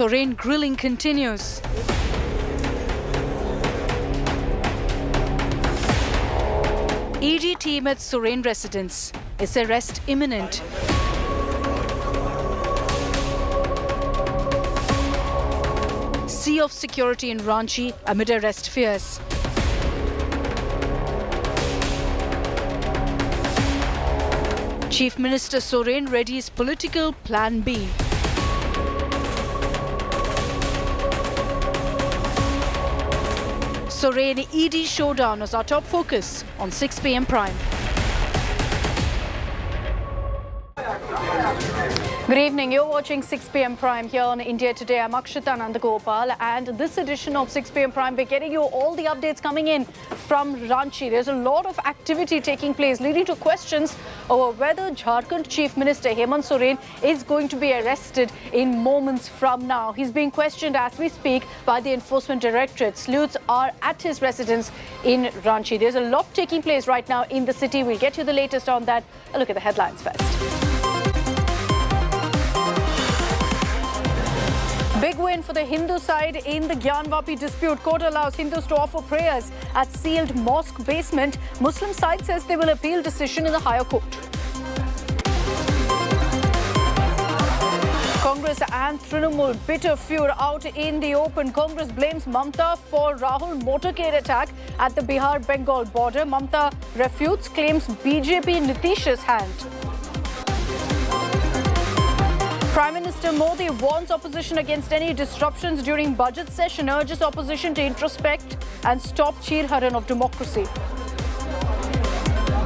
Soren grilling continues. ED team at Soren residence. Is arrest imminent? Sea of security in Ranchi amid arrest fears. Chief Minister Soren readies political plan B. Soren ED showdown is our top focus on 6 p.m. Prime. Good evening, you're watching 6 p.m. Prime here on India Today. I'm Akshita Nandagopal, and this edition of 6 p.m. Prime, we're getting you all the updates coming in from Ranchi. There's a lot of activity taking place, leading to questions over whether Jharkhand Chief Minister Hemant Soren is going to be arrested in moments from now. He's being questioned as we speak by the Enforcement Directorate. Sleuths are at his residence in Ranchi. There's a lot taking place right now in the city. We'll get you the latest on that. A look at the headlines first. Big win for the Hindu side in the Gyanvapi dispute. Court allows Hindus to offer prayers at sealed mosque basement. Muslim side says they will appeal decision in the higher court. Congress and Trinamool bitter feud out in the open. Congress blames Mamta for Rahul motorcade attack at the Bihar-Bengal border. Mamta refutes, claims BJP Nitish's hand. Prime Minister Modi warns opposition against any disruptions during budget session, urges opposition to introspect and stop cheerharan of democracy.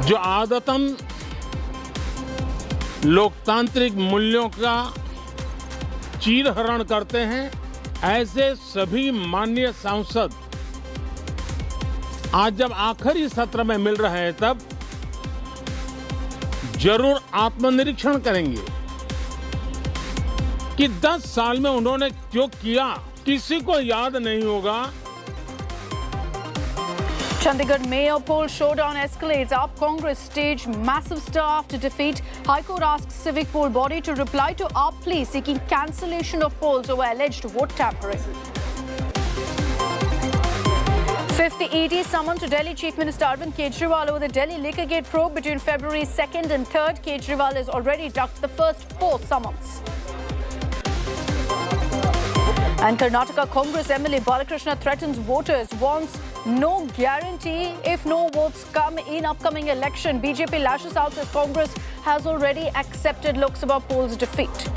जो आदतन लोकतांत्रिक मूल्यों का चीरहरण करते हैं, ऐसे सभी माननीय सांसद आज जब आखिरी सत्र में मिल रहे हैं तब जरूर आत्मनिरीक्षण करेंगे कि 10 साल में उन्होंने जो किया किसी को याद नहीं होगा. Chandigarh mayor poll showdown escalates. Up Congress stage massive stir after defeat. High Court asks civic poll body to reply to AAP plea seeking cancellation of polls over alleged vote tampering. Fifth ED summoned to Delhi Chief Minister Arvind Kejriwal over the Delhi Liquorgate probe between February 2nd and 3rd. Kejriwal has already ducked the first 4 summons. And Karnataka Congress MLA Balakrishna threatens voters, wants no guarantee if no votes come in upcoming election. BJP lashes out as Congress has already accepted Lok Sabha poll's defeat.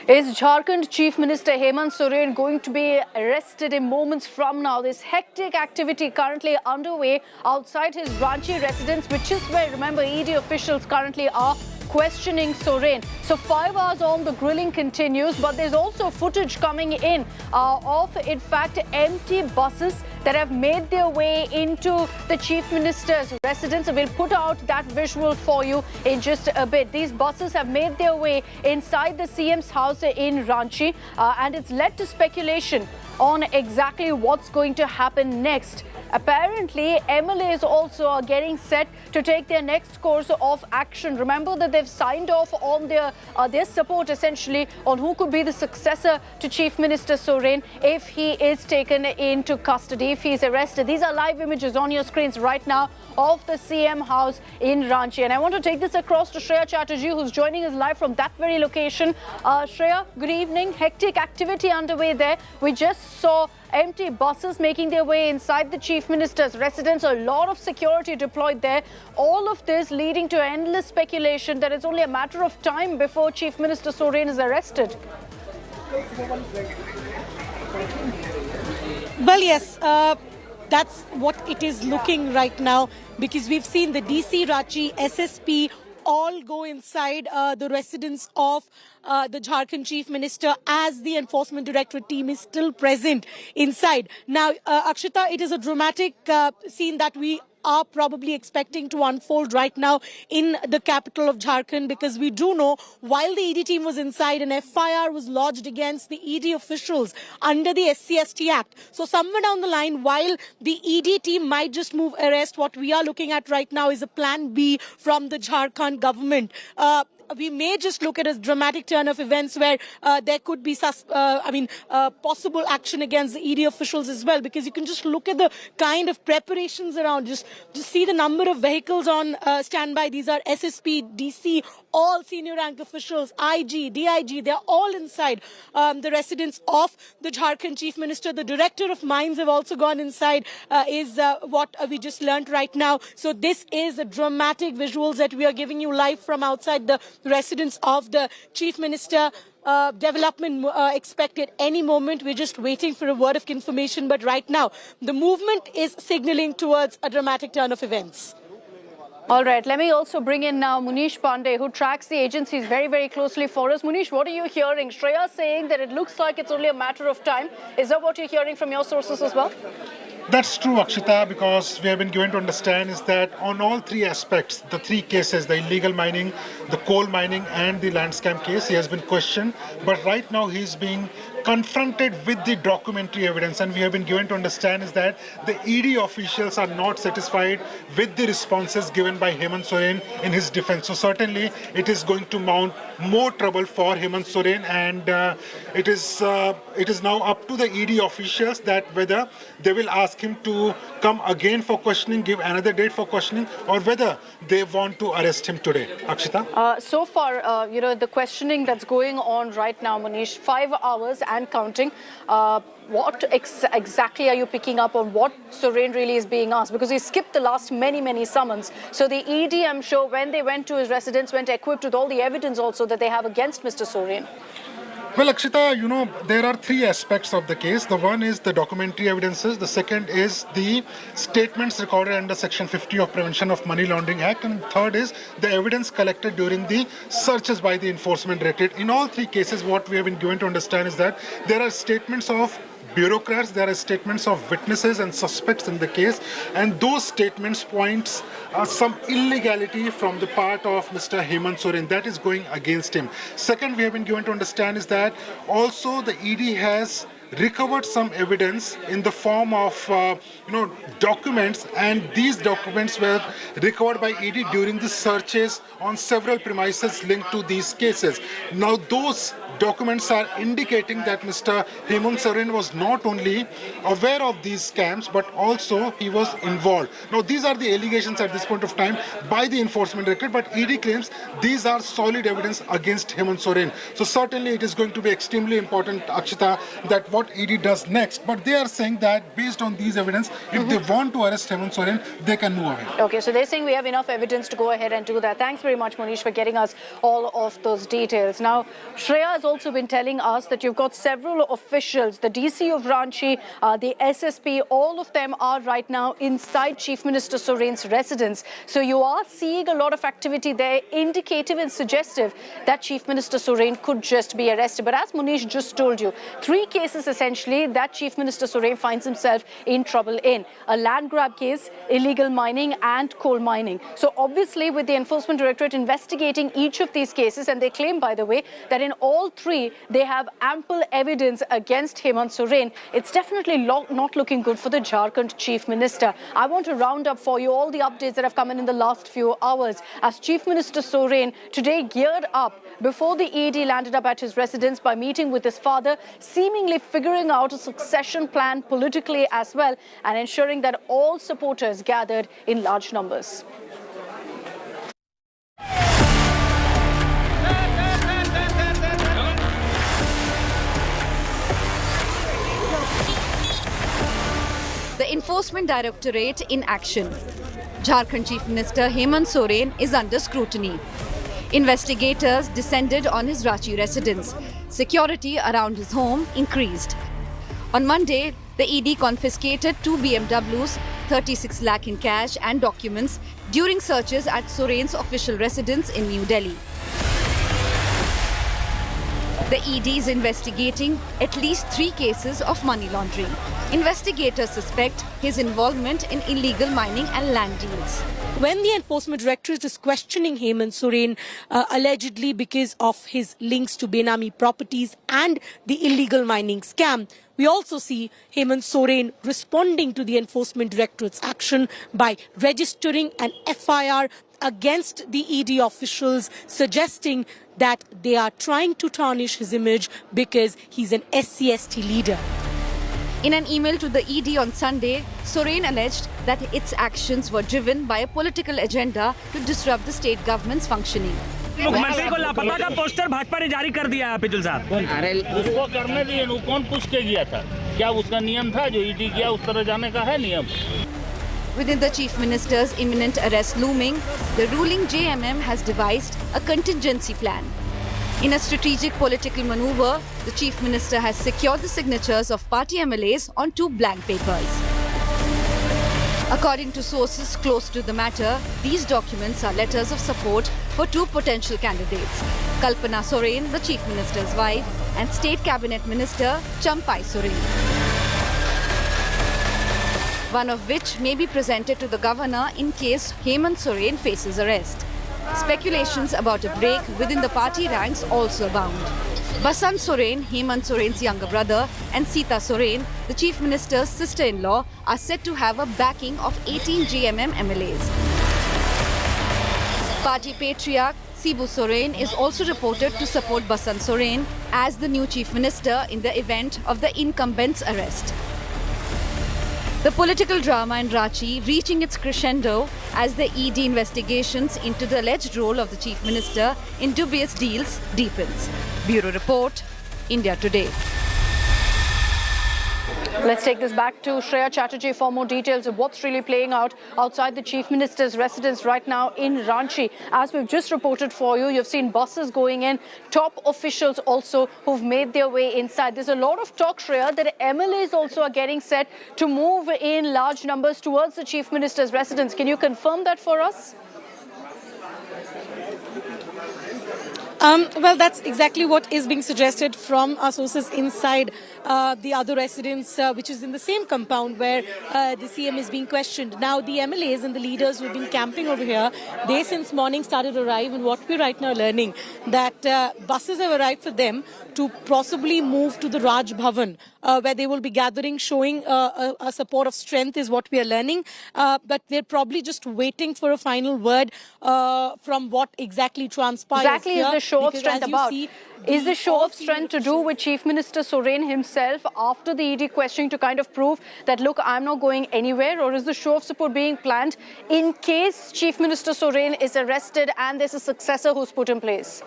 Is Jharkhand Chief Minister Hemant Soren going to be arrested in moments from now? This hectic activity currently underway outside his Ranchi residence, which is where, remember, ED officials currently are questioning Soren. So 5 hours on, the grilling continues, but there's also footage coming in of, in fact, empty buses that have made their way into the Chief Minister's residence. We'll put out that visual for you in just a bit. These buses have made their way inside the CM's house in Ranchi, and it's led to speculation on exactly what's going to happen next. Apparently, MLAs also are getting set to take their next course of action. Remember that they've signed off on their support, essentially, on who could be the successor to Chief Minister Soren if he is taken into custody, if he is arrested. These are live images on your screens right now of the CM house in Ranchi. And I want to take this across to Shreya Chatterjee, who's joining us live from that very location. Shreya, good evening. Hectic activity underway there. We just saw empty buses making their way inside the Chief Minister's residence. A lot of security deployed there. All of this leading to endless speculation that it's only a matter of time before Chief Minister Soren is arrested. Well, yes, that's what it is looking right now, because we've seen the DC, Ranchi, SSP all go inside the residence of the Jharkhand Chief Minister as the Enforcement Directorate team is still present inside. Now, Akshita, it is a dramatic scene that we are probably expecting to unfold right now in the capital of Jharkhand, because we do know while the ED team was inside, an FIR was lodged against the ED officials under the SC/ST Act. So somewhere down the line, while the ED team might just move arrest, what we are looking at right now is a plan B from the Jharkhand government. We may just look at a dramatic turn of events where there could be possible action against the ED officials as well, because you can just look at the kind of preparations around. Just see the number of vehicles on standby. These are SSP, DC, all senior rank officials, IG, DIG. They're all inside the residence of the Jharkhand Chief Minister. The Director of Mines have also gone inside, is what we just learnt right now. So this is the dramatic visuals that we are giving you live from outside the residence of the Chief Minister. Development expected any moment. We're just waiting for a word of confirmation. But right now, the movement is signaling towards a dramatic turn of events. All right, let me also bring in now Munish Pandey, who tracks the agencies very, very closely for us. Munish, what are you hearing? Shreya saying that it looks like it's only a matter of time. Is that what you're hearing from your sources as well? That's true, Akshita, because we have been given to understand is that on all three aspects, the three cases, the illegal mining, the coal mining and the land scam case, he has been questioned. But right now he's being confronted with the documentary evidence, and we have been given to understand is that the ED officials are not satisfied with the responses given by Hemant Soren in his defense. So certainly it is going to mount more trouble for Hemant Soren, and it is now up to the ED officials that whether they will ask him to come again for questioning, give another date for questioning, or whether they want to arrest him today. Akshita? So far, the questioning that's going on right now, Manish, 5 hours and counting. What exactly are you picking up on what Soren really is being asked? Because he skipped the last many summons. So the ED, I'm sure, when they went to his residence, went equipped with all the evidence also that they have against Mr. Soren. Well, Akshita, there are three aspects of the case. The one is the documentary evidences. The second is the statements recorded under Section 50 of Prevention of Money Laundering Act. And third is the evidence collected during the searches by the Enforcement Directorate. In all three cases, what we have been given to understand is that there are statements of bureaucrats, there are statements of witnesses and suspects in the case, and those statements points some illegality from the part of Mr. Hemant Soren that is going against him. Second, we have been given to understand is that also the ED has recovered some evidence in the form of documents, and these documents were recovered by ED during the searches on several premises linked to these cases. Now those documents are indicating that Mr. Hemant Soren was not only aware of these scams but also he was involved. Now these are the allegations at this point of time by the Enforcement Directorate, but ED claims these are solid evidence against Hemant Soren. So certainly it is going to be extremely important, Akshita, that what ED does next. But they are saying that based on these evidence, if they want to arrest Hemant Soren, they can move ahead. Okay, so they're saying we have enough evidence to go ahead and do that. Thanks very much, Manish, for getting us all of those details. Now, Shreya has also been telling us that you've got several officials, the DC of Ranchi, the SSP, all of them are right now inside Chief Minister Soren's residence. So you are seeing a lot of activity there, indicative and suggestive that Chief Minister Soren could just be arrested. But as Manish just told you, three cases essentially that Chief Minister Soren finds himself in trouble in. A land grab case, illegal mining and coal mining. So obviously with the Enforcement Directorate investigating each of these cases, and they claim, by the way, that in all three they have ample evidence against Hemant Soren, it's definitely not looking good for the Jharkhand Chief Minister. I want to round up for you all the updates that have come in the last few hours. As Chief Minister Soren today geared up before the ED landed up at his residence by meeting with his father, seemingly figuring out a succession plan politically as well, and ensuring that all supporters gathered in large numbers. The Enforcement Directorate in action. Jharkhand Chief Minister Hemant Soren is under scrutiny. Investigators descended on his Ranchi residence. Security around his home increased. On Monday, the ED confiscated 2 BMWs, 36 lakh in cash and documents during searches at Soren's official residence in New Delhi. The ED is investigating at least 3 cases of money laundering. Investigators suspect his involvement in illegal mining and land deals. When the Enforcement Directorate is questioning Hemant Soren allegedly because of his links to Benami properties and the illegal mining scam, we also see Hemant Soren responding to the Enforcement Directorate's action by registering an FIR against the ED officials, suggesting that they are trying to tarnish his image because he's an SC/ST leader. In an email to the ED on Sunday, Soren alleged that its actions were driven by a political agenda to disrupt the state government's functioning. मुख्यमंत्री को लापता का poster Bhajpa ने जारी कर दिया है पिजुल साहब। अरे उसको करने दिए, वो कौन पूछ के गया था? क्या उसका नियम था जो ईडी किया उस तरह जाने का है नियम? Within the Chief Minister's imminent arrest looming, the ruling JMM has devised a contingency plan. In a strategic political maneuver, the Chief Minister has secured the signatures of party MLAs on 2 blank papers. According to sources close to the matter, these documents are letters of support for 2 potential candidates, Kalpana Soren, the Chief Minister's wife, and State Cabinet Minister Champai Soren, one of which may be presented to the governor in case Hemant Soren faces arrest. Speculations about a break within the party ranks also abound. Basant Soren, Hemant Soren's younger brother, and Sita Soren, the Chief Minister's sister-in-law, are said to have a backing of 18 JMM MLAs. Party patriarch Sibu Soren is also reported to support Basant Soren as the new Chief Minister in the event of the incumbent's arrest. The political drama in Ranchi reaching its crescendo as the ED investigations into the alleged role of the Chief Minister in dubious deals deepens. Bureau Report, India Today. Let's take this back to Shreya Chatterjee for more details of what's really playing out outside the Chief Minister's residence right now in Ranchi. As we've just reported for you, you've seen buses going in, top officials also who've made their way inside. There's a lot of talk, Shreya, that MLAs also are getting set to move in large numbers towards the Chief Minister's residence. Can you confirm that for us? Well, that's exactly what is being suggested from our sources inside the other residence, which is in the same compound where the CM is being questioned. Now, the MLAs and the leaders who have been camping over here, they since morning started to arrive, and what we're right now learning that buses have arrived for them to possibly move to the Raj Bhavan, where they will be gathering, showing a support of strength is what we are learning. But they're probably just waiting for a final word from what exactly transpires. Exactly, here, is the show of strength about? Is the show of strength to do with Chief Minister Soren himself after the ED questioning to kind of prove that, look, I'm not going anywhere? Or is the show of support being planned in case Chief Minister Soren is arrested and there's a successor who's put in place?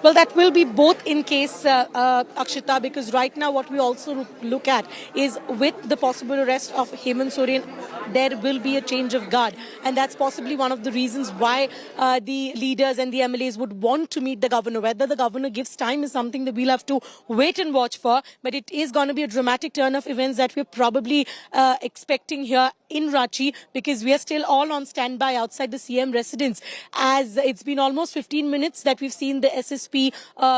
Well, that will be both in case, Akshita, because right now what we also look at is with the possible arrest of Hemant Soren, there will be a change of guard. And that's possibly one of the reasons why the leaders and the MLAs would want to meet the governor. Whether the governor gives time is something that we'll have to wait and watch for. But it is going to be a dramatic turn of events that we're probably expecting here in Ranchi, because we are still all on standby outside the CM residence, as it's been almost 15 minutes that we've seen the SSP,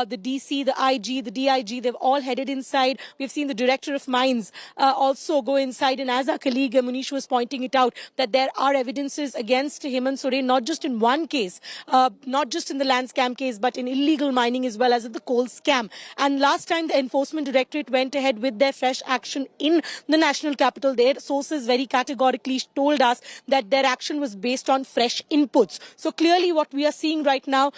the DC, the IG, the DIG, they've all headed inside. We've seen the Director of Mines also go inside, and as our colleague Munish was pointing it out, that there are evidences against Hemant Soren, not just in one case, not just in the land scam case, but in illegal mining as well as in the coal scam. And last time the Enforcement Directorate went ahead with their fresh action in the national capital, their sources very categorically told us that their action was based on fresh inputs. So clearly what we are seeing right now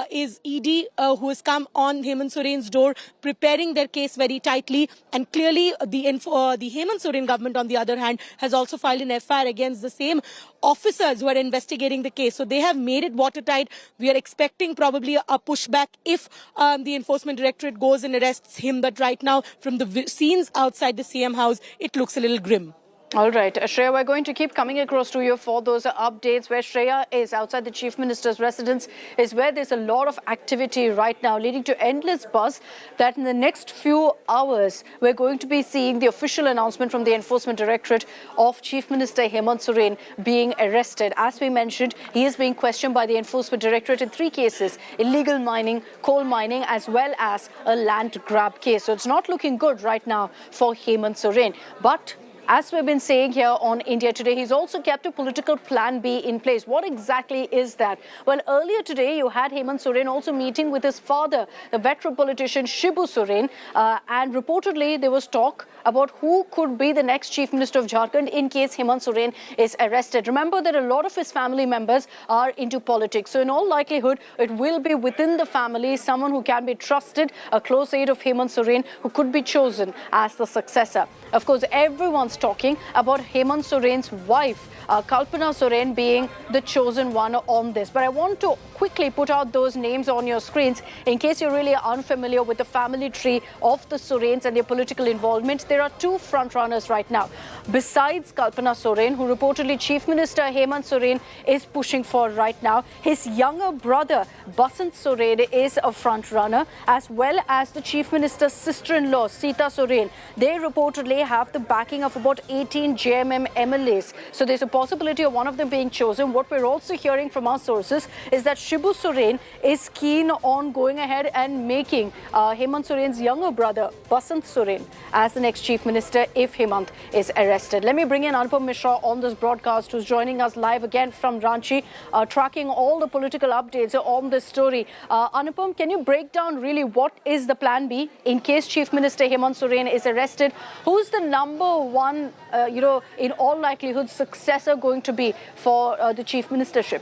is ED who has come on Hemant Soren's door, preparing their case very tightly. And clearly the Hemant Soren government, on the other hand, has also filed an FIR against the same officers who are investigating the case. So they have made it watertight. We are expecting probably a pushback if the Enforcement Directorate goes and arrests him. But right now, from the scenes outside the CM house, it looks a little grim. All right, Shreya, we're going to keep coming across to you for those updates. Where Shreya is outside the Chief Minister's residence is where there's a lot of activity right now, leading to endless buzz that in the next few hours, we're going to be seeing the official announcement from the Enforcement Directorate of Chief Minister Hemant Soren being arrested. As we mentioned, he is being questioned by the Enforcement Directorate in 3 cases: illegal mining, coal mining, as well as a land grab case. So it's not looking good right now for Hemant Soren. But as we've been saying here on India Today, he's also kept a political plan B in place. What exactly is that? Well, earlier today, you had Hemant Soren also meeting with his father, the veteran politician Shibu Soren, and reportedly there was talk about who could be the next Chief Minister of Jharkhand in case Hemant Soren is arrested. Remember that a lot of his family members are into politics. So in all likelihood, it will be within the family, someone who can be trusted, a close aide of Hemant Soren, who could be chosen as the successor. Of course, everyone's talking about Hemant Soren's wife, Kalpana Soren, being the chosen one on this. But I want to quickly put out those names on your screens in case you're really unfamiliar with the family tree of the Sorens and their political involvement. There are 2 frontrunners right now. Besides Kalpana Soren, who reportedly Chief Minister Hemant Soren is pushing for right now, his younger brother, Basant Soren, is a frontrunner, as well as the Chief Minister's sister-in-law, Sita Soren. They reportedly have the backing of about 18 JMM MLAs. So there's a possibility of one of them being chosen. What we're also hearing from our sources is that Shibu Soren is keen on going ahead and making Hemant Soren's younger brother, Basant Soren, as the next Chief Minister if Hemant is arrested. Let me bring in Anupam Mishra on this broadcast, who's joining us live again from Ranchi, tracking all the political updates on this story. Anupam, can you break down really what is the plan B in case Chief Minister Hemant Soren is arrested? Who's the number one, in all likelihood, successor going to be for the Chief Ministership?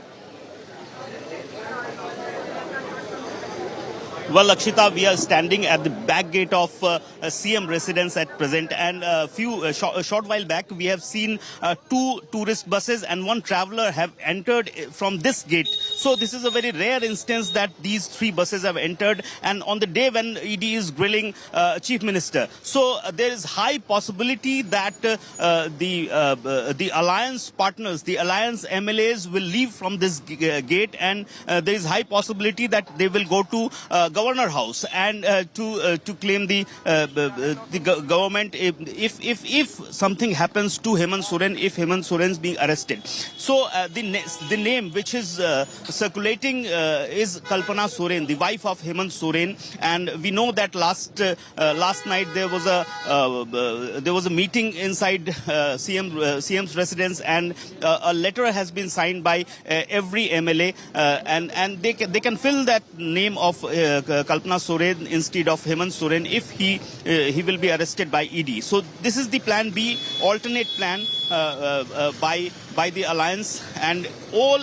Well, Akshita, we are standing at the back gate of CM residence at present, and a short while back we have seen 2 tourist buses and 1 traveller have entered from this gate. So this is a very rare instance that these 3 buses have entered, and on the day when ED is grilling Chief Minister. So there is high possibility that the alliance partners, the alliance MLAs will leave from this gate, and there is high possibility that they will go to Governor House and to claim the government if something happens to Hemant Soren, if Hemant Soren is being arrested. So the name which is circulating is Kalpana Soren, the wife of Hemant Soren, and we know that last night there was a meeting inside CM's residence, and a letter has been signed by every MLA, and they can fill that name of Kalpana Soren instead of Hemant Soren if he will be arrested by ED. So this is the plan B, alternate plan by the alliance, and all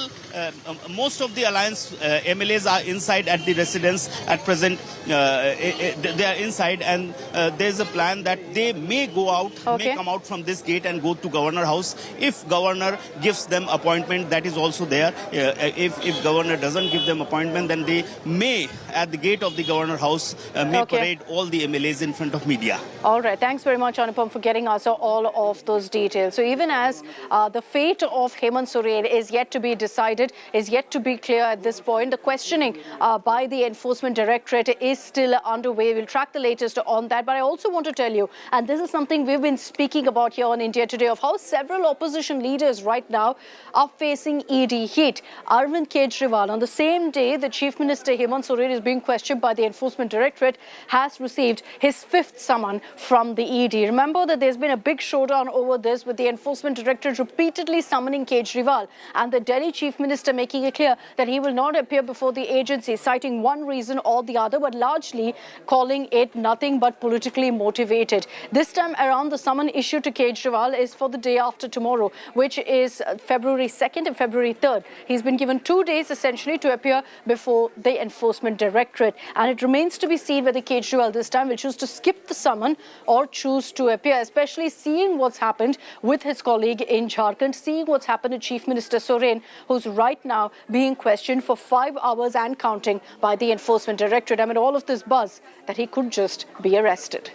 most of the alliance MLAs are inside at the residence at present. They are inside, and there's a plan that they may go out, may come out from this gate and go to Governor House if Governor gives them appointment. That is also there. If Governor doesn't give them appointment, then they may at the gate of the Governor House may parade all the MLAs in front of media. All right. Thanks very much, Anupam, for getting us all of those details. So even as the fate of Hemant Soren is yet to be decided, is yet to be clear at this point, the questioning by the Enforcement Directorate is still underway. We'll track the latest on that. But I also want to tell you, and this is something we've been speaking about here on India Today, of how several opposition leaders right now are facing ED heat. Arvind Kejriwal, on the same day the Chief Minister Hemant Soren is being questioned by the Enforcement Directorate, has received his 5th summon from the ED. Remember that there's been a big showdown over this, with the Enforcement Directorate repeatedly summoning Kejriwal and the Delhi Chief Minister making it clear that he will not appear before the agency, citing one reason or the other, but largely calling it nothing but politically motivated. This time around, the summon issued to Kejriwal is for the day after tomorrow, which is February 2nd and February 3rd. He's been given 2 days essentially to appear before the Enforcement Directorate, and it remains to be seen whether Kejriwal this time will choose to skip the summon or choose to appear, especially seeing what's happened with his colleague in Jharkhand, seeing what's happened to Chief Minister Soren, who's right now being questioned for 5 hours and counting by the Enforcement Directorate. I mean, all of this buzz that he could just be arrested.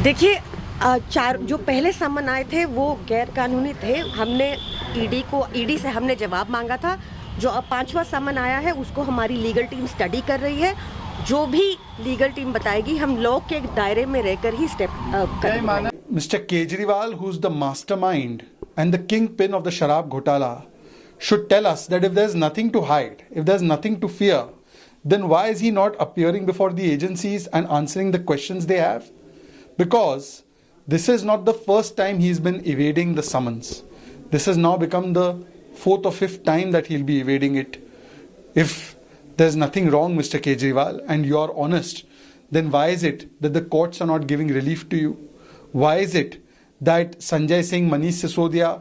देखिए चार जो पहले समन आए थे वो गैर कानूनी थे। हमने ईडी से हमने जवाब मांगा था। जो अब 5वां समन आया है उसको हमारी लीगल टीम स्टडी कर रही है। जो भी लीगल टीम बताएगी हम लॉ के दायरे में रहकर ही स्टेप करेंगे। Mr. Kejriwal, who's the mastermind and the kingpin of the Sharab Ghotala, should tell us that if there's nothing to hide, if there's nothing to fear, then why is he not appearing before the agencies and answering the questions they have? Because this is not the first time he's been evading the summons. This has now become the 4th or 5th time that he'll be evading it. If there's nothing wrong, Mr. Kejriwal, and you're honest, then why is it that the courts are not giving relief to you? Why is it that Sanjay Singh, Manish Sisodia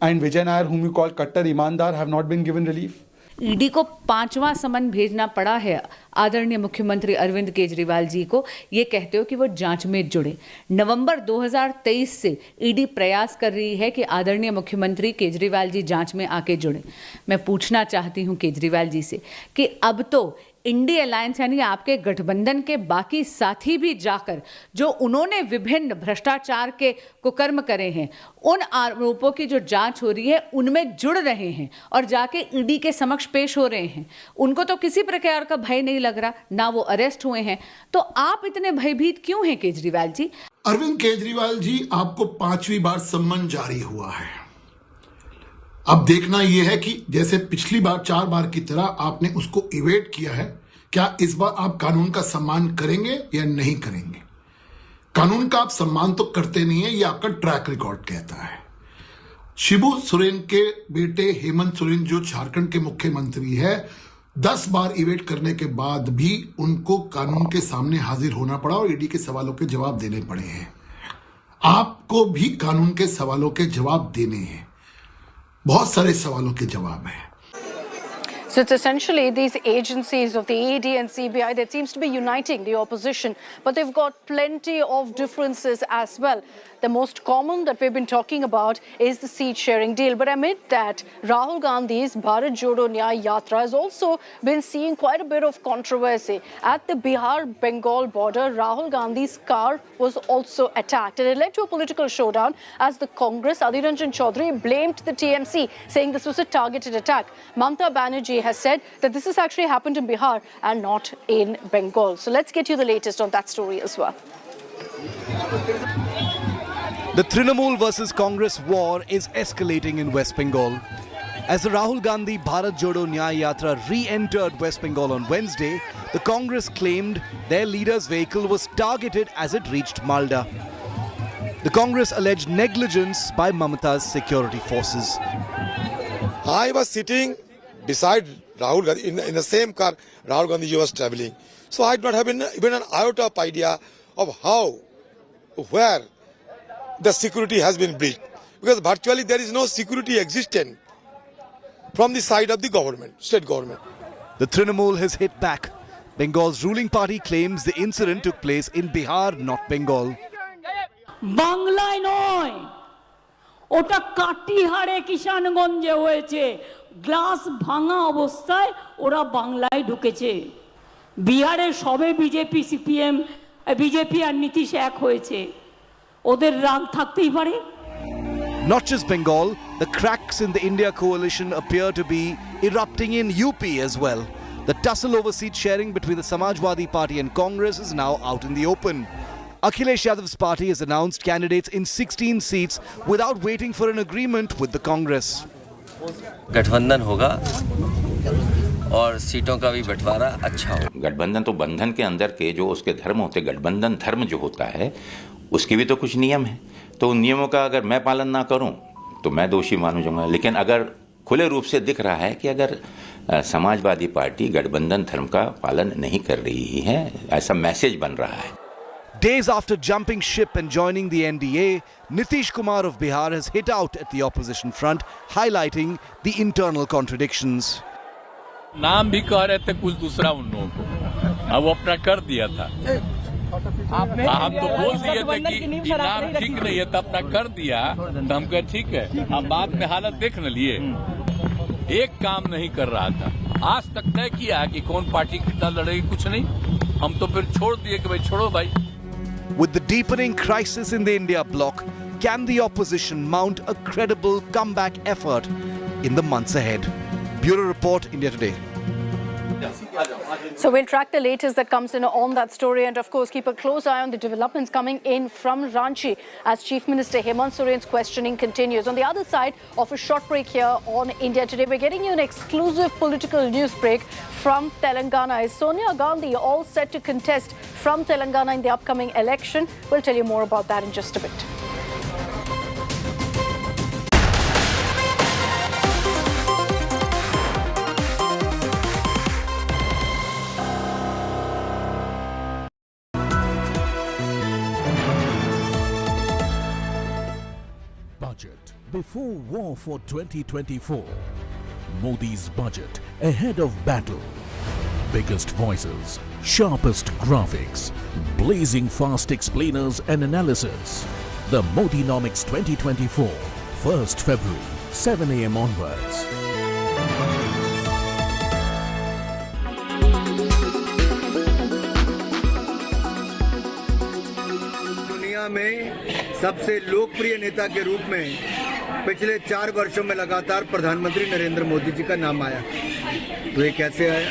and Vijay Nair, whom you call Kattar Imandar, have not been given relief? ED को 5वां समन भेजना पड़ा है आदरणीय मुख्यमंत्री अरविंद केजरीवाल जी को, ये कहते हो कि वो जांच में जुड़े। नवंबर 2023 से ईडी प्रयास कर रही है कि आदरणीय मुख्यमंत्री केजरीवाल जी जांच में आके जुड़े। मैं पूछना चाहती हूं केजरीवाल जी से कि अब तो इंडिया अलायंस यानी आपके गठबंधन के बाकी साथी भी जाकर जो उन्होंने विभिन्न भ्रष्टाचार के कुकर्म करे हैं, उन आरोपों की जो जांच हो रही है उनमें जुड़ रहे हैं और जाके ईडी के समक्ष पेश हो रहे हैं। उनको तो किसी प्रकार का भय नहीं लग रहा, ना वो अरेस्ट हुए हैं, तो आप इतने भयभीत क्यों हैं केजरीवाल जी? अरविंद केजरीवाल जी, आपको 5वीं बार सम्मन जारी हुआ है। अब देखना यह है कि जैसे पिछली बार 4 बार की तरह आपने उसको इवेट किया है, क्या इस बार आप कानून का सम्मान करेंगे या नहीं करेंगे? कानून का आप सम्मान तो करते नहीं है, ये आपका ट्रैक रिकॉर्ड कहता है। शिबू सोरेन के बेटे हेमंत सोरेन जो झारखंड के मुख्यमंत्री है, 10 बार इवेट करने के बाद भी उनको कानून के सामने हाजिर होना पड़ा और ईडी के सवालों के जवाब देने पड़े हैं। आपको भी कानून के सवालों के जवाब देने हैं। बहुत सारे सवालों के जवाब हैं। So it's essentially these agencies of the ED and CBI that seems to be uniting the opposition, but they've got plenty of differences as well. The most common that we've been talking about is the seat sharing deal. But amid that, Rahul Gandhi's Bharat Jodo Nyay Yatra has also been seeing quite a bit of controversy. At the Bihar-Bengal border, Rahul Gandhi's car was also attacked. And it led to a political showdown as the Congress, Adhir Ranjan Chaudhary, blamed the TMC, saying this was a targeted attack. Mamata Banerjee has said that this has actually happened in Bihar and not in Bengal. So let's get you the latest on that story as well. The Trinamool versus Congress war is escalating in West Bengal. As the Rahul Gandhi Bharat Jodo Nyay Yatra re-entered West Bengal on Wednesday, the Congress claimed their leader's vehicle was targeted as it reached Malda. The Congress alleged negligence by Mamata's security forces. I was sitting beside Rahul Gandhi in the same car Rahul Gandhi was traveling. So I do not have even an iota of idea of how, where the security has been breached. Because virtually there is no security existent from the side of the government, state government. The Trinamool has hit back. Bengal's ruling party claims the incident took place in Bihar, not Bengal. বাংলায় নয়, ওটা কাটিহারে কিষানগঞ্জে হয়েছে। Glass ভাঙা অবস্থায় ওরা বাংলায় ঢুকেছে। বিহারে সবে বিজেপি সিপিএম বিজেপি আর নীতিশ এক হয়েছে, ওদের রাগ থাকতেই পারে। Not just Bengal, the cracks in the India coalition appear to be erupting in UP as well. The tussle over seat sharing between the Samajwadi Party and Congress is now out in the open. Akhilesh Yadav's party has announced candidates in 16 seats without waiting for an agreement with the Congress. गठबंधन होगा और सीटों का भी बंटवारा अच्छा हो। गठबंधन तो बंधन के अंदर के जो उसके धर्म होते, गठबंधन धर्म जो होता है उसके भी तो कुछ नियम है। तो उन नियमों का अगर मैं पालन ना करूं तो मैं दोषी मानू जाऊंगा। लेकिन अगर खुले रूप से दिख रहा है कि अगर समाजवादी पार्टी गठबंधन धर्म का पालन नहीं कर रही है, ऐसा मैसेज बन रहा है। Days after jumping ship and joining the NDA, Nitish Kumar of Bihar has hit out at the opposition front, highlighting the internal contradictions. नाम भी कह रहे थे कुछ दूसरा उन लोगों को, अब वो अपना कर दिया था। आप तो बोल दिए थे कि नाम ठीक नहीं है, तो अपना कर दिया, तो हम कहे ठीक है। अब बाद में हालत देख न लिए, एक काम नहीं कर रहा था। आज तक तय किया कि कौन पार्टी कितना लड़ेगी, कुछ नहीं। हम तो फिर छोड़ दिए कि भाई छोड़ो भाई। With the deepening crisis in the India bloc, can the opposition mount a credible comeback effort in the months ahead? Bureau Report, India Today. So we'll track the latest that comes in on that story and of course keep a close eye on the developments coming in from Ranchi as Chief Minister Hemant Soren's questioning continues. On the other side of a short break here on India Today, we're getting you an exclusive political news break from Telangana. Is Sonia Gandhi all set to contest from Telangana in the upcoming election? We'll tell you more about that in just a bit. Budget before war for 2024. Modi's budget ahead of battle. Biggest voices, sharpest graphics, blazing fast explainers and analysis. The Modinomics 2024, 1st February, 7 a.m. onwards. दुनिया में सबसे लोकप्रिय नेता के रूप में पिछले 4 वर्षों में लगातार प्रधानमंत्री नरेंद्र मोदी जी का नाम आया। तो ये कैसे आया?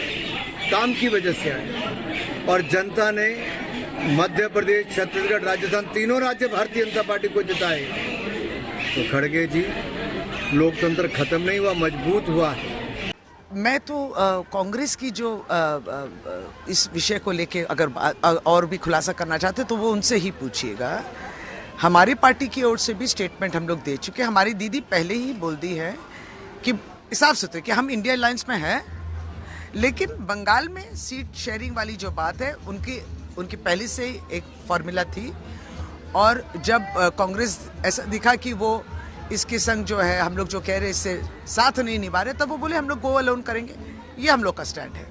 काम की वजह से आया। और जनता ने मध्य प्रदेश, छत्तीसगढ़, राजस्थान तीनों राज्य भारतीय जनता पार्टी को जिताए। तो खड़गे जी, लोकतंत्र खत्म नहीं हुआ, मजबूत हुआ। मैं तो कांग्रेस की जो इस विषय को लेके अगर और भी खुलासा करना चाहते तो वो उनसे ही पूछिएगा। हमारी पार्टी की ओर से भी स्टेटमेंट हम लोग दे चुके। हमारी दीदी पहले ही बोल दी है कि साफ सुथरे कि हम इंडिया अलायंस में हैं, लेकिन बंगाल में सीट शेयरिंग वाली जो बात है उनकी पहले से एक फॉर्मूला थी। और जब कांग्रेस ऐसा दिखा कि वो इसके संग जो है हम लोग जो कह रहे इससे साथ नहीं निभा रहे, तब वो बोले हम लोग गो अलोन करेंगे। ये हम लोग का स्टैंड है।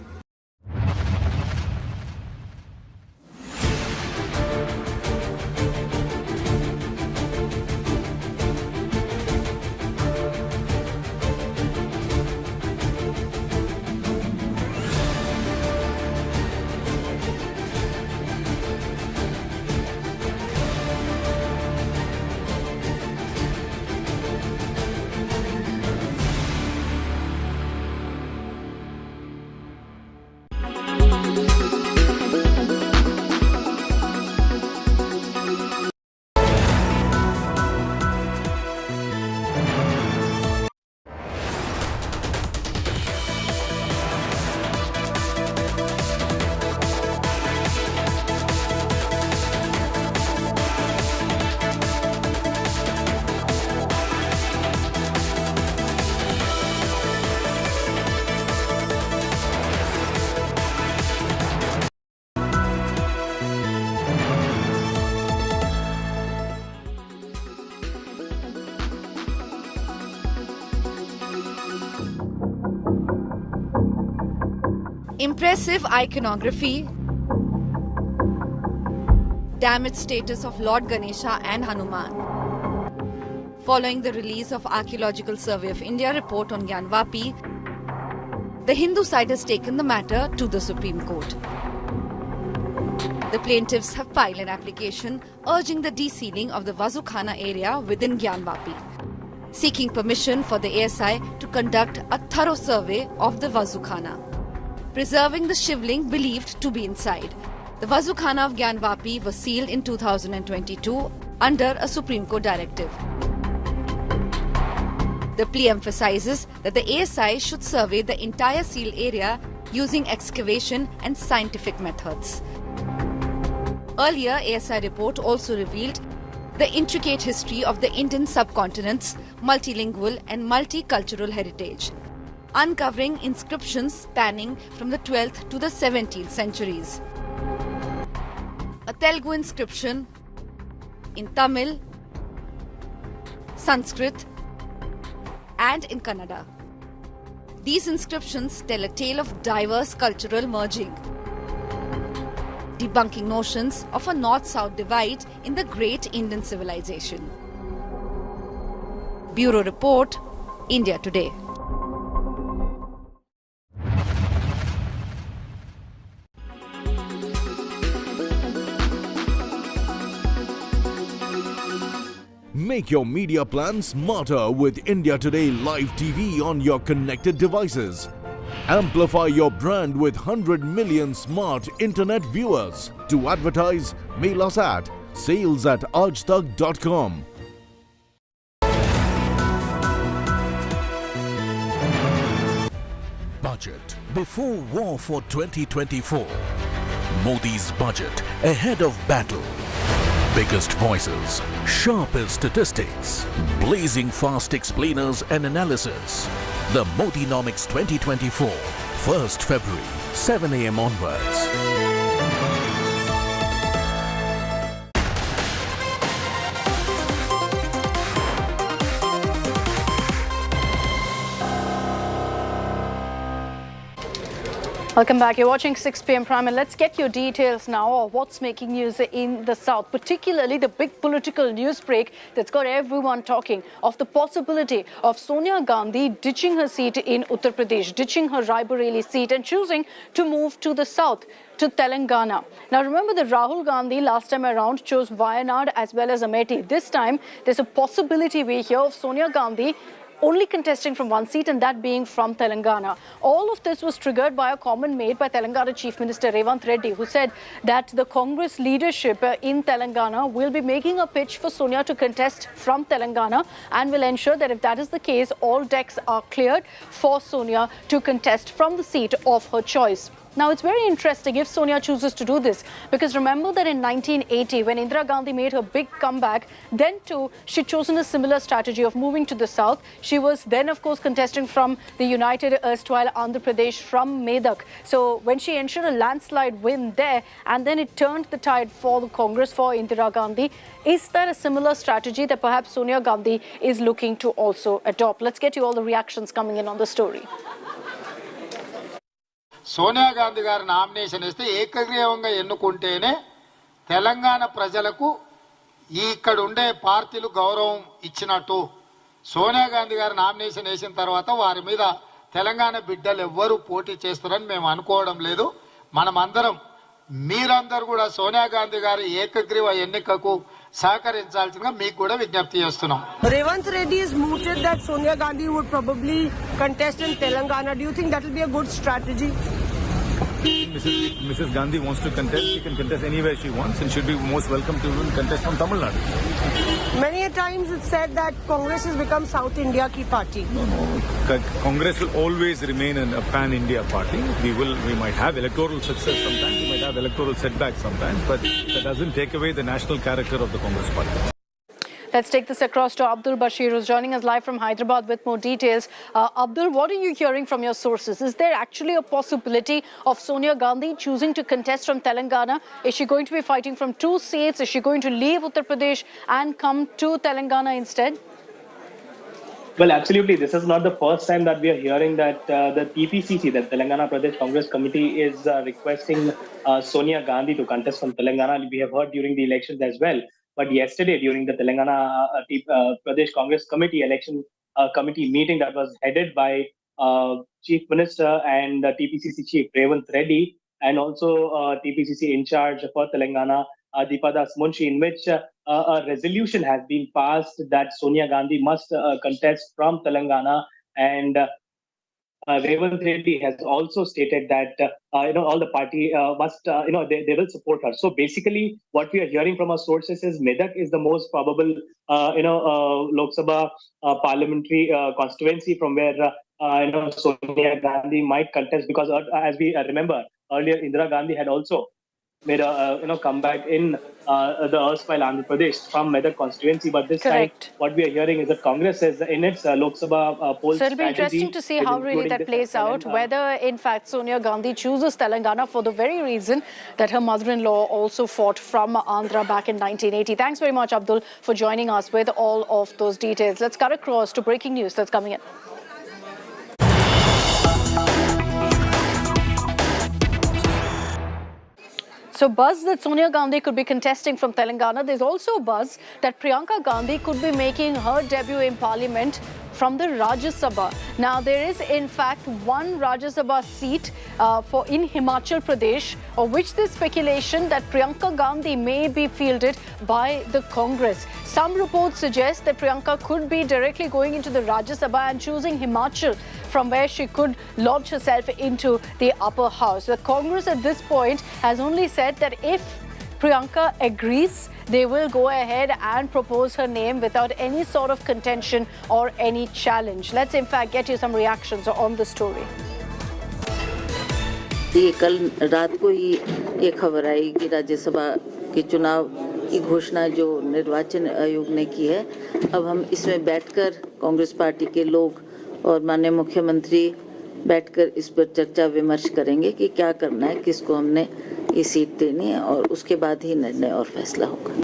Impressive iconography, damaged status of Lord Ganesha and Hanuman. Following the release of Archaeological Survey of India report on Gyanvapi, the Hindu side has taken the matter to the Supreme Court. The plaintiffs have filed an application urging the desealing of the Vazukhana area within Gyanvapi, seeking permission for the ASI to conduct a thorough survey of the Vazukhana, preserving the shivling believed to be inside. The Vazukhana of Gyanvapi was sealed in 2022 under a Supreme Court directive. The plea emphasizes that the ASI should survey the entire sealed area using excavation and scientific methods. Earlier, ASI report also revealed the intricate history of the Indian subcontinent's multilingual and multicultural heritage, uncovering inscriptions spanning from the 12th to the 17th centuries. A Telugu inscription in Tamil, Sanskrit, and in Kannada. These inscriptions tell a tale of diverse cultural merging, debunking notions of a north-south divide in the great Indian civilization. Bureau Report, India Today. Make your media plan smarter with India Today Live TV on your connected devices. Amplify your brand with 100 million smart internet viewers. To advertise, mail us at sales@aajtak.com. Budget before war for 2024. Modi's budget ahead of battle. Biggest voices, sharpest statistics, blazing fast explainers and analysis. The Modinomics 2024, 1st February, 7 a.m. onwards. Welcome back. You're watching 6 p.m. Prime, and let's get your details now of what's making news in the South, particularly the big political news break that's got everyone talking of the possibility of Sonia Gandhi ditching her seat in Uttar Pradesh, ditching her Raebareli seat and choosing to move to the south, to Telangana. Now, remember that Rahul Gandhi last time around chose Wayanad as well as Amethi. This time, there's a possibility we hear of Sonia Gandhi only contesting from one seat, and that being from Telangana. All of this was triggered by a comment made by Telangana Chief Minister Revant Reddy, who said that the Congress leadership in Telangana will be making a pitch for Sonia to contest from Telangana and will ensure that if that is the case, all decks are cleared for Sonia to contest from the seat of her choice. Now, it's very interesting if Sonia chooses to do this, because remember that in 1980, when Indira Gandhi made her big comeback, then too, she'd chosen a similar strategy of moving to the south. She was then, of course, contesting from the united erstwhile Andhra Pradesh from Medak. So when she ensured a landslide win there, and then it turned the tide for the Congress, for Indira Gandhi, is that a similar strategy that perhaps Sonia Gandhi is looking to also adopt? Let's get you all the reactions coming in on the story. Sonia Gandhi గారి nomination ఇస్తే ఏకగ్రీవంగా ఎన్నుకుంటేనే తెలంగాణ ప్రజలకు ఇక్కడ ఉండే పార్టీలు గౌరవం ఇచ్చినట్టు. సోనియా గాంధీ గారి నామినేషన్ వేసిన తర్వాత వారి మీద తెలంగాణ బిడ్డలు ఎవ్వరూ పోటీ చేస్తారని మేము అనుకోవడం లేదు. మనమందరం మీరందరూ కూడా సోనియా గాంధీ గారి ఏకగ్రీవ ఎన్నికకు సహకరించాల్సిందిగా మీకు కూడా విజ్ఞప్తి చేస్తున్నాం. Revant Reddy is mooted that Sonia Gandhi would probably contest in Telangana. Do you think that will be a good strategy? Mrs. Gandhi wants to contest, she can contest anywhere she wants, and should be most welcome to even contest from Tamil Nadu. Many a times it's said that Congress has become South India ki party. No. Congress will always remain a pan-India party. We might have electoral success sometimes, we might have electoral setbacks sometimes, but that doesn't take away the national character of the Congress party. Let's take this across to Abdul Bashir, who's joining us live from Hyderabad with more details. Abdul, what are you hearing from your sources? Is there actually a possibility of Sonia Gandhi choosing to contest from Telangana? Is she going to be fighting from two seats? Is she going to leave Uttar Pradesh and come to Telangana instead? Well, absolutely. This is not the first time that we are hearing that the TPCC, the Telangana Pradesh Congress Committee, is requesting Sonia Gandhi to contest from Telangana. We have heard during the elections as well. But yesterday, during the Telangana Pradesh Congress Committee election committee meeting that was headed by Chief Minister and TPCC Chief Revant Reddy, and also TPCC in charge for Telangana, Deepadas Munshi, in which a resolution has been passed that Sonia Gandhi must contest from Telangana, and Revant Reddy has also stated that all the party must they will support her. So basically, what we are hearing from our sources is Medak is the most probable Lok Sabha parliamentary constituency from where Sonia Gandhi might contest, because as we remember earlier, Indira Gandhi had also made a comeback in the erstwhile Andhra Pradesh from Medak constituency. But this time, what we are hearing is that Congress is in its Lok Sabha polls. So it'll be interesting to see how really that plays out, whether in fact Sonia Gandhi chooses Telangana for the very reason that her mother-in-law also fought from Andhra back in 1980. Thanks very much, Abdul, for joining us with all of those details. Let's cut across to breaking news that's coming in. So buzz that Sonia Gandhi could be contesting from Telangana. There's also buzz that Priyanka Gandhi could be making her debut in Parliament from the Rajya Sabha. Now, there is in fact one Rajya Sabha seat in Himachal Pradesh, of which there's speculation that Priyanka Gandhi may be fielded by the Congress. Some reports suggest that Priyanka could be directly going into the Rajya Sabha and choosing Himachal, from where she could launch herself into the upper house. The Congress at this point has only said that if Priyanka agrees, they will go ahead and propose her name without any sort of contention or any challenge. Let's in fact get you some reactions on the story. ये कल रात को ही ये खबर आई कि राज्यसभा के चुनाव की घोषणा जो निर्वाचन आयोग ने की है, अब हम इसमें बैठकर कांग्रेस पार्टी के लोग और माननीय मुख्यमंत्री बैठकर इस पर चर्चा विमर्श करेंगे कि क्या करना है, किसको हमने ये सीट देनी है, और उसके बाद ही निर्णय और फैसला होगा.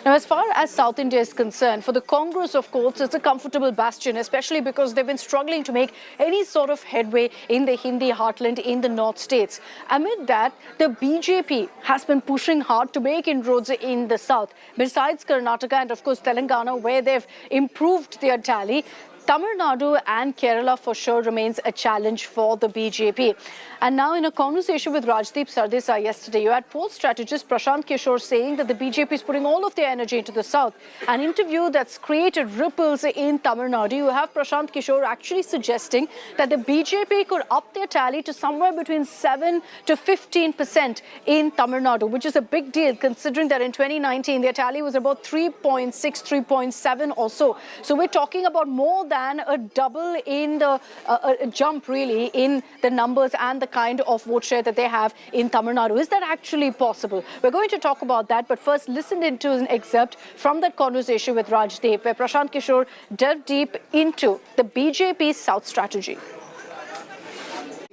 Now, as far as South India is concerned, for the Congress, of course, it's a comfortable bastion, especially because they've been struggling to make any sort of headway in the Hindi heartland in the North states. Amid that, the BJP has been pushing hard to make inroads in the South. Besides Karnataka and, of course, Telangana, where they've improved their tally, Tamil Nadu and Kerala for sure remains a challenge for the BJP. And now, in a conversation with Rajdeep Sardesai yesterday, you had poll strategist Prashant Kishore saying that the BJP is putting all of their energy into the South. An interview that's created ripples in Tamil Nadu. You have Prashant Kishore actually suggesting that the BJP could up their tally to somewhere between 7 to 15% in Tamil Nadu, which is a big deal considering that in 2019 their tally was about 3.6, 3.7 or so. So we're talking about more than a double in the a jump really in the numbers and the kind of vote share that they have in Tamil Nadu. Is that actually possible? We're going to talk about that, but first listen into an excerpt from that conversation with Rajdeep, where Prashant Kishore delved deep into the BJP's South strategy.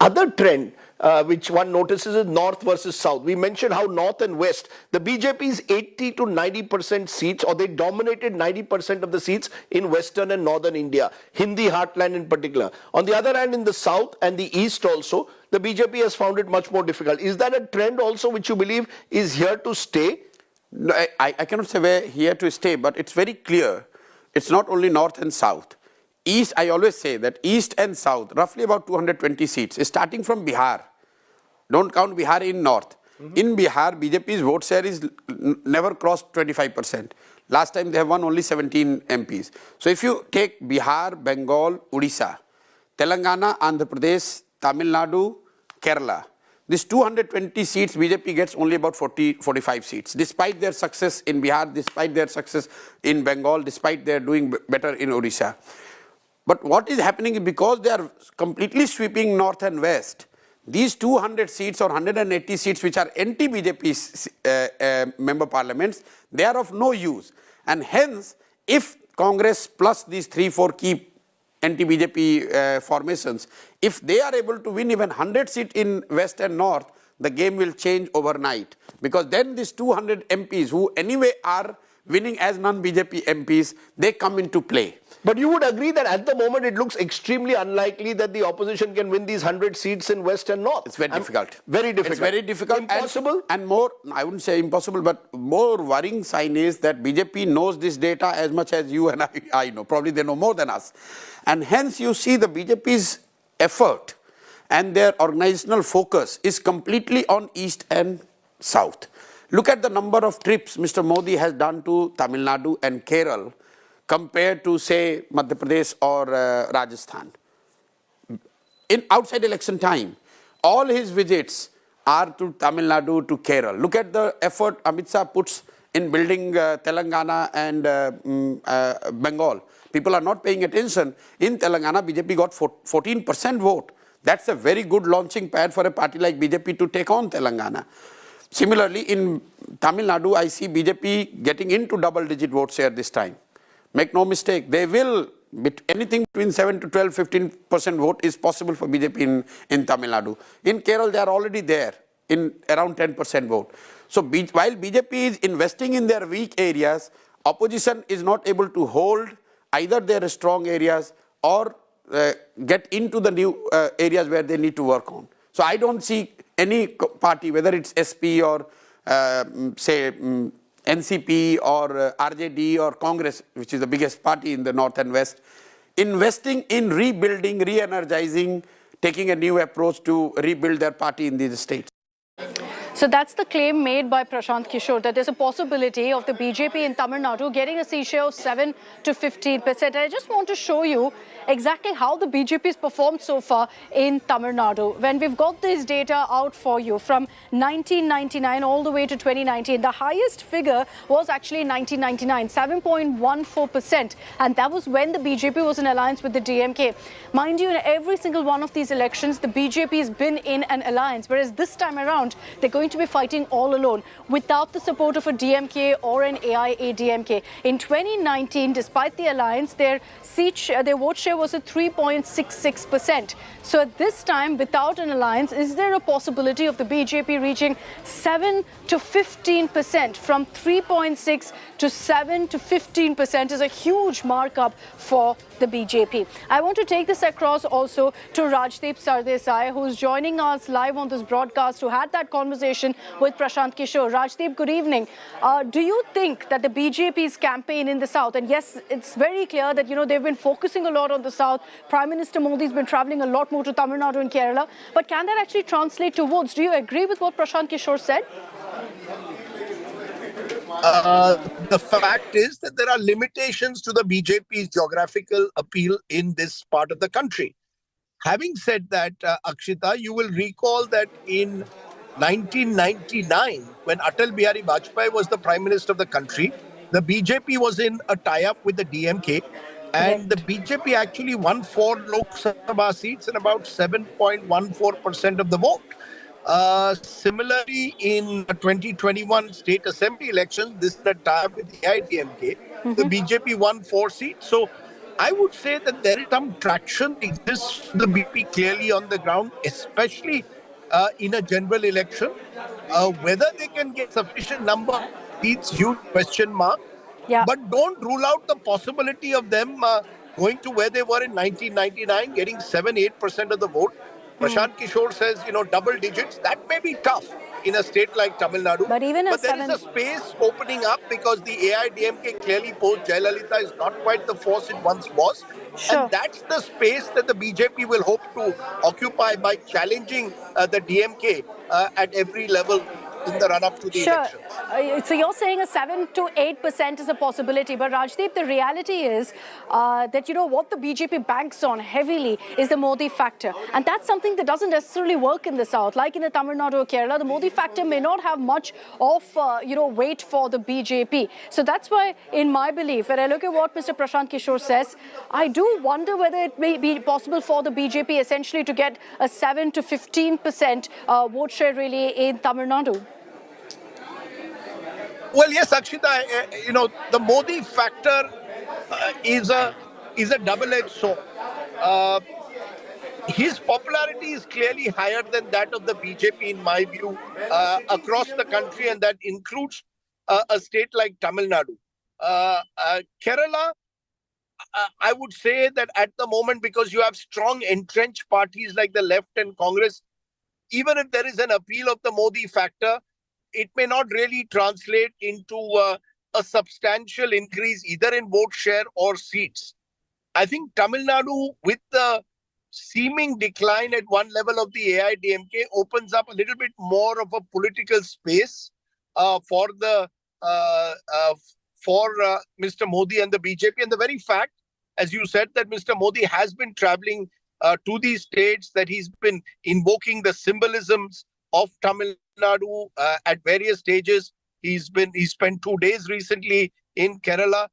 Other trend which one notices is North versus South. We mentioned how North and West, the BJP's 80 to 90% seats, or they dominated 90% of the seats in Western and Northern India, Hindi heartland in particular. On the other hand, in the South and the East also, the BJP has found it much more difficult. Is that a trend also which you believe is here to stay? No, I cannot say we're here to stay, but it's very clear. It's not only North and South. East, I always say that East and South, roughly about 220 seats, is starting from Bihar. Don't count Bihar in North. In Bihar, BJP's vote share is never crossed 25%. Last time they have won only 17 MPs. So if you take Bihar, Bengal, Odisha, Telangana, Andhra Pradesh, Tamil Nadu, Kerala, these 220 seats, BJP gets only about 45 seats, despite their success in Bihar, despite their success in Bengal, despite their doing better in Odisha. But what is happening is because they are completely sweeping North and West, these 200 seats or 180 seats which are anti-BJP member parliaments, they are of no use. And hence, if Congress plus these 3-4 key anti-BJP formations, if they are able to win even 100 seats in West and North, the game will change overnight. Because then these 200 MPs who anyway are winning as non-BJP MPs, they come into play. But you would agree that at the moment it looks extremely unlikely that the opposition can win these 100 seats in West and North. It's very difficult. Very difficult. It's very difficult. Impossible? And more, I wouldn't say impossible, but more worrying sign is that BJP knows this data as much as you and I know. Probably they know more than us. And hence you see the BJP's effort and their organizational focus is completely on East and South. Look at the number of trips Mr. Modi has done to Tamil Nadu and Kerala compared to, say, Madhya Pradesh or Rajasthan. In outside election time, all his visits are to Tamil Nadu, to Kerala. Look at the effort Amit Shah puts in building Telangana and Bengal. People are not paying attention. In Telangana, BJP got 14% vote. That's a very good launching pad for a party like BJP to take on Telangana. Similarly, in Tamil Nadu, I see BJP getting into double-digit vote share this time. Make no mistake, they will, anything between 7 to 12, 15% vote is possible for BJP in Tamil Nadu. In Kerala, they are already there in around 10% vote. So while BJP is investing in their weak areas, opposition is not able to hold either their strong areas or get into the new areas where they need to work on. So I don't see any party, whether it's SP or say NCP or RJD or Congress, which is the biggest party in the North and West, investing in rebuilding, re-energizing, taking a new approach to rebuild their party in these states. So that's the claim made by Prashant Kishore, that there's a possibility of the BJP in Tamil Nadu getting a seat share of 7 to 15%. I just want to show you exactly how the BJP has performed so far in Tamil Nadu. When we've got this data out for you from 1999 all the way to 2019, the highest figure was actually 1999, 7.14%. And that was when the BJP was in alliance with the DMK. Mind you, in every single one of these elections, the BJP has been in an alliance, whereas this time around, they're going to be fighting all alone without the support of a DMK or an AIADMK. In 2019, despite the alliance, their vote share was at 3.66%. So at this time, without an alliance, is there a possibility of the BJP reaching 7 to 15%? From 3.6 to 7 to 15% is a huge markup for the BJP. I want to take this across also to Rajdeep Sardesai, who's joining us live on this broadcast, who had that conversation with Prashant Kishore. Rajdeep, good evening. Do you think that the BJP's campaign in the South, and yes, it's very clear that, they've been focusing a lot on the South. Prime Minister Modi's been traveling a lot more to Tamil Nadu and Kerala. But can that actually translate to votes? Do you agree with what Prashant Kishore said? The fact is that there are limitations to the BJP's geographical appeal in this part of the country. Having said that, Akshita, you will recall that in 1999, when Atal Bihari Vajpayee was the Prime Minister of the country, the BJP was in a tie-up with the DMK, and the BJP actually won 4 Lok Sabha seats and about 7.14% of the vote. Similarly, in 2021 state assembly elections, this is the tie-up with the AIDMK, the BJP won 4 seats. So I would say that there is some traction exists for the BJP clearly on the ground, especially in a general election. Whether they can get sufficient number of seats, huge question mark. Yeah. But don't rule out the possibility of them going to where they were in 1999, getting 7-8% of the vote. Prashant Kishore says, double digits. That may be tough in a state like Tamil Nadu. But even there is a space opening up because the AIDMK clearly post Jayalalitha is not quite the force it once was. Sure. And that's the space that the BJP will hope to occupy by challenging the DMK at every level in the run-up to the elections. So you're saying a 7 to 8% is a possibility. But Rajdeep, the reality is that, what the BJP banks on heavily is the Modi factor. And that's something that doesn't necessarily work in the South. Like in the Tamil Nadu or Kerala, the Modi factor may not have much of, weight for the BJP. So that's why, in my belief, when I look at what Mr. Prashant Kishore says, I do wonder whether it may be possible for the BJP essentially to get a 7 to 15% vote share really in Tamil Nadu. Well, yes, Akshita, the Modi factor is a double-edged sword. His popularity is clearly higher than that of the BJP, in my view, across the country, and that includes a state like Tamil Nadu. Kerala, I would say that at the moment, because you have strong entrenched parties like the left and Congress, even if there is an appeal of the Modi factor, it may not really translate into a substantial increase either in vote share or seats. I think Tamil Nadu, with the seeming decline at one level of the AIDMK, opens up a little bit more of a political space for Mr. Modi and the BJP. And the very fact, as you said, that Mr. Modi has been traveling to these states, that he's been invoking the symbolisms of Tamil Nadu at various stages. He spent 2 days recently in Kerala.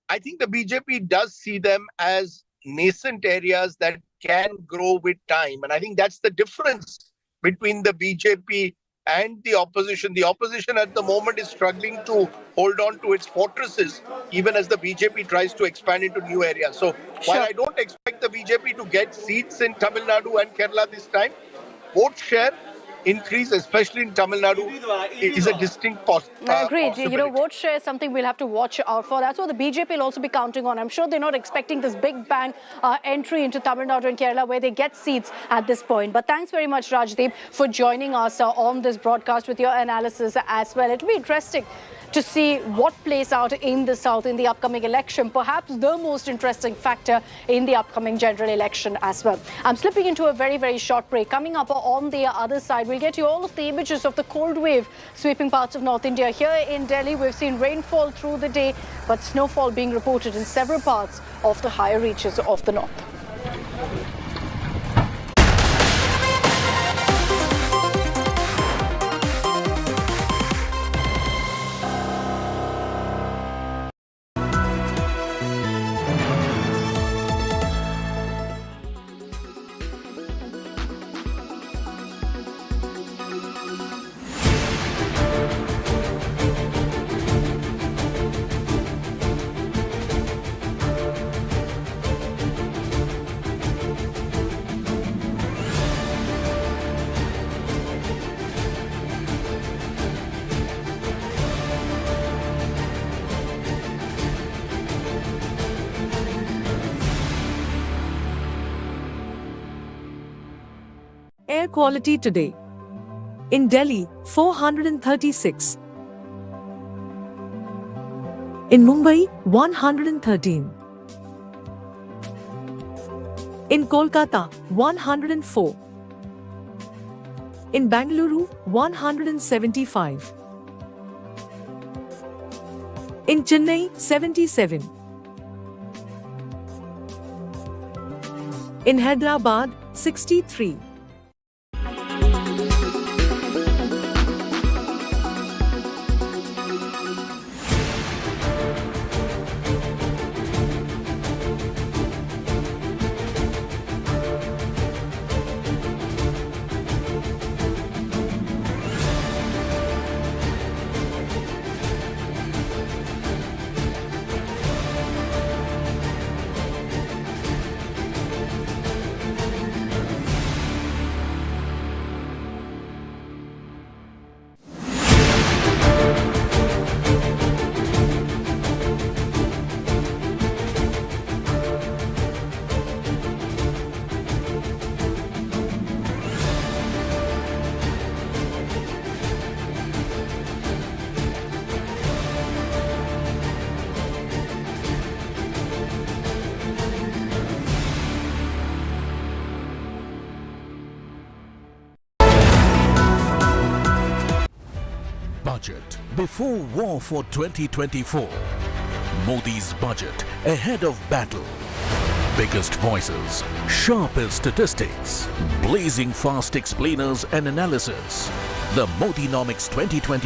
I think the BJP does see them as nascent areas that can grow with time. And I think that's the difference between the BJP and the opposition. The opposition at the moment is struggling to hold on to its fortresses, even as the BJP tries to expand into new areas. So while I don't expect the BJP to get seats in Tamil Nadu and Kerala this time, vote share increase, especially in Tamil Nadu, is a distinct Agreed. possibility. Vote share is something we'll have to watch out for. That's what the BJP will also be counting on. I'm sure they're not expecting this big bang entry into Tamil Nadu and Kerala where they get seats at this point. But thanks very much, Rajdeep, for joining us on this broadcast with your analysis as well. It'll be interesting to see what plays out in the south in the upcoming election, perhaps the most interesting factor in the upcoming general election as well. I'm slipping into a very, very short break. Coming up on the other side, we'll get you all of the images of the cold wave sweeping parts of North India. Here in Delhi, we've seen rainfall through the day, but snowfall being reported in several parts of the higher reaches of the north. Air quality today. In Delhi, 436. In Mumbai, 113. In Kolkata, 104. In Bangalore, 175. In Chennai, 77. In Hyderabad, 63. Budget before war for 2024. Modi's budget ahead of battle. Biggest voices, sharpest statistics, blazing fast explainers and analysis. The Modinomics 2024